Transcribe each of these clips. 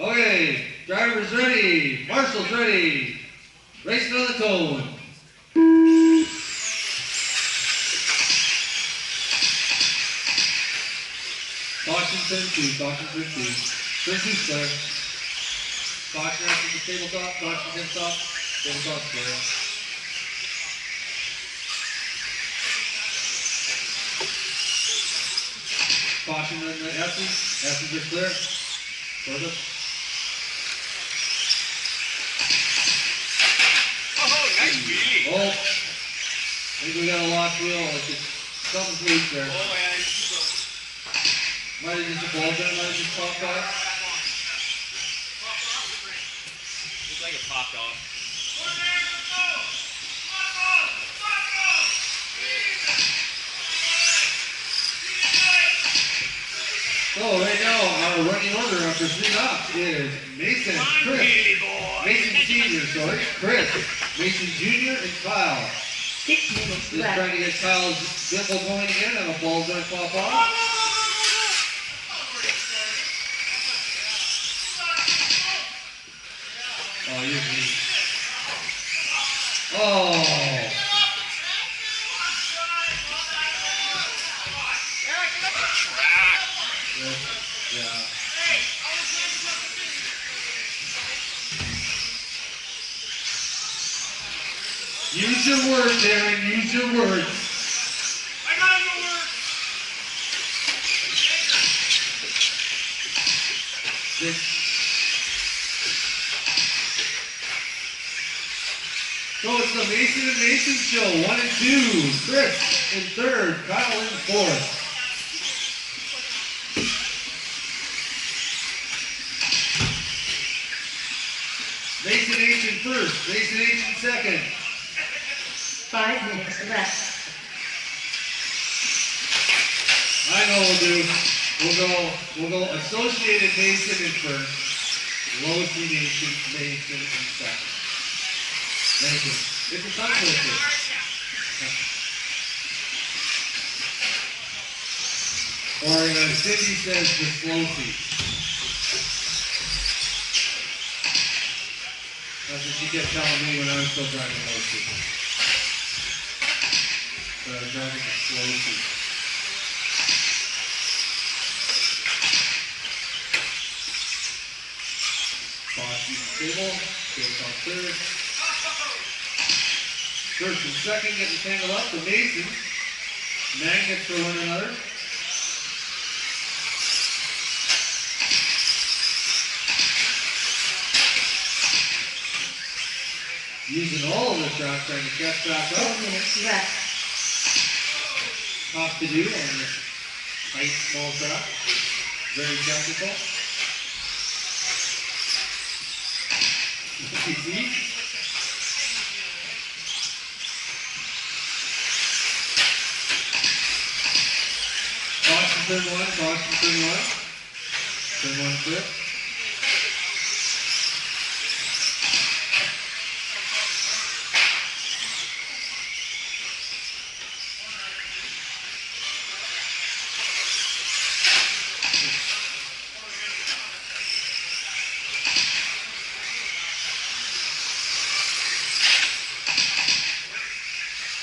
Okay, driver's ready, marshal's ready. Racing on the cone. Caution turn two, caution turn two. Turn two clear. Caution after the tabletop, caution hits off, tabletop clear. Caution on the S's, S's are clear. Further. Oh, nice wheelie. Oh, I think we got a lost wheel. Something's loose there. Oh, yeah. Might have just a ball gun, might have just popped off. Looks like it popped off. So right now, our running order after 3 laps is Mason, Chris, Mason Senior, sorry, Chris, Mason Junior, and Kyle. 6 minutes Just left. trying to get Kyle's dimple going again, and a ball's gonna pop off. Oh, you're mean. Oh. Yeah. Use your words, Darren. Use your words. I got your word. So it's the Mason and Mason show. 1 and 2. Chris in third. Kyle in fourth. Mason H in first. Mason H in second. 5 minutes left. I know we'll do. We'll go Associated Mason in first. Lowesy Mason in second. Mason. It's a tongue twister. Or Cindy says the Slowsy. That's what she kept telling me when I was still driving Lowsy. But I was driving the Slowsy. Boss stable, goes on third. First and second getting tangled up. The Masons, magnets for one another. Using all of the track trying to catch back up. 4 minutes left. Tough to do on this tight, small track. Very technical. You see? Caution turn one, caution turn one. Turn one clear.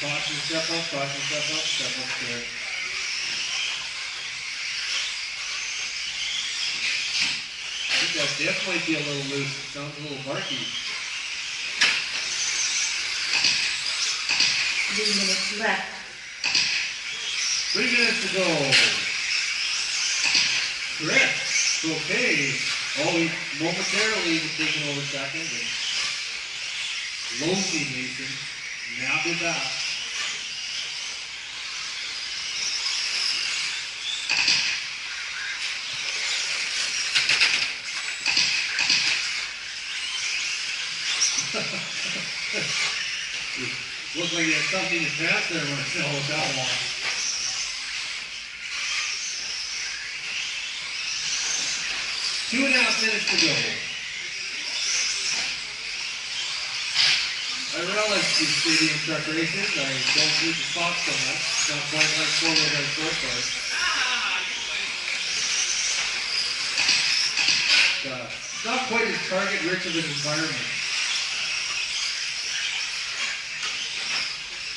Caution step up clear. I think that dip might be a little loose. It sounds a little barky. 3 minutes left. 3 minutes to go. Correct. Okay. Oh, he momentarily was taking over second. Lowsy Mason now did that. Looks like he had something in his pants there when I fell with that one. Two and a half minutes to go. I relish these stadium preparations. I don't need to talk so much. It's not quite like 4-wheel drive short cars. not quite as target-rich of an environment.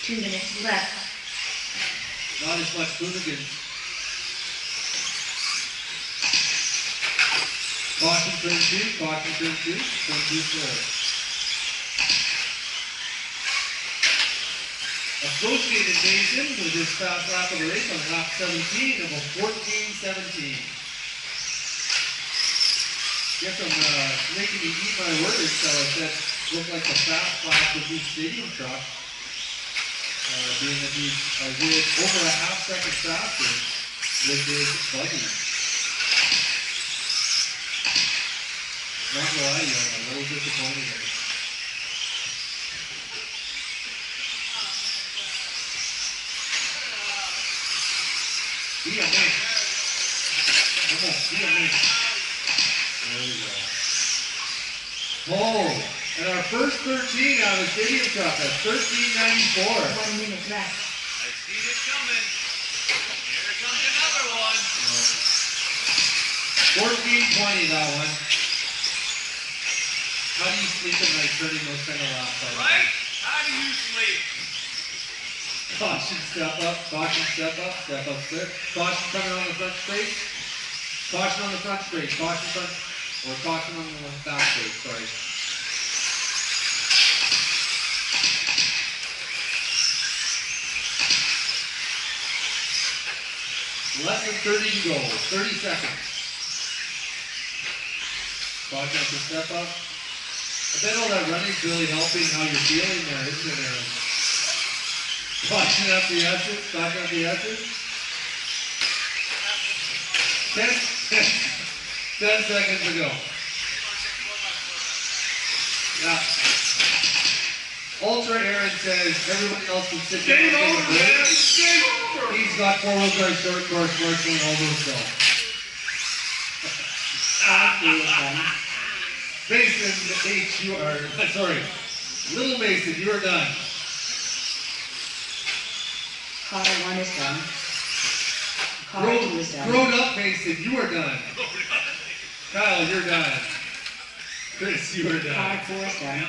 2 minutes left. Not as much hooligans. Caution turn 2, caution turn 2, turn 2 slow. Associated Mason with his fast lap of the race on lap 17 of a 14:17. Guess I'm making me eat my words, so I said looked like the fast lap of his stadium truck. Being that he's over a half second faster with his buggy. Not gonna lie to you, I'm a little disappointed there. Be a man. Come on, be a man. There we go. Oh, and our first 13 out of the stadium truck at 13.94. 1 minute left. I see it coming. Here comes another one. 14.20 that one. How do you sleep at night turning those kind of laps out? Right? How do you sleep? Caution, step up, caution, step up, step up, step. Caution coming on the front straight. Caution on the front straight, caution front, or caution on the back straight, sorry. Less than 30 to go, 30 seconds. Caution to step up. I bet all that running's really helping how you're feeling there, isn't it, Aaron? Caution up the S's, caution up the S's. 10 seconds to go. Yeah. Ultra Aaron says everybody else can sit down and take a break. He's got 4-wheel drive short course marshalling over himself. 5 minutes left. Mason H, you are, sorry, Little Mason, you are done. Car 1 is done. Car 2 is done. Grown up Mason, you are done. Kyle, you're done. Chris, you are done. Car 4 is done.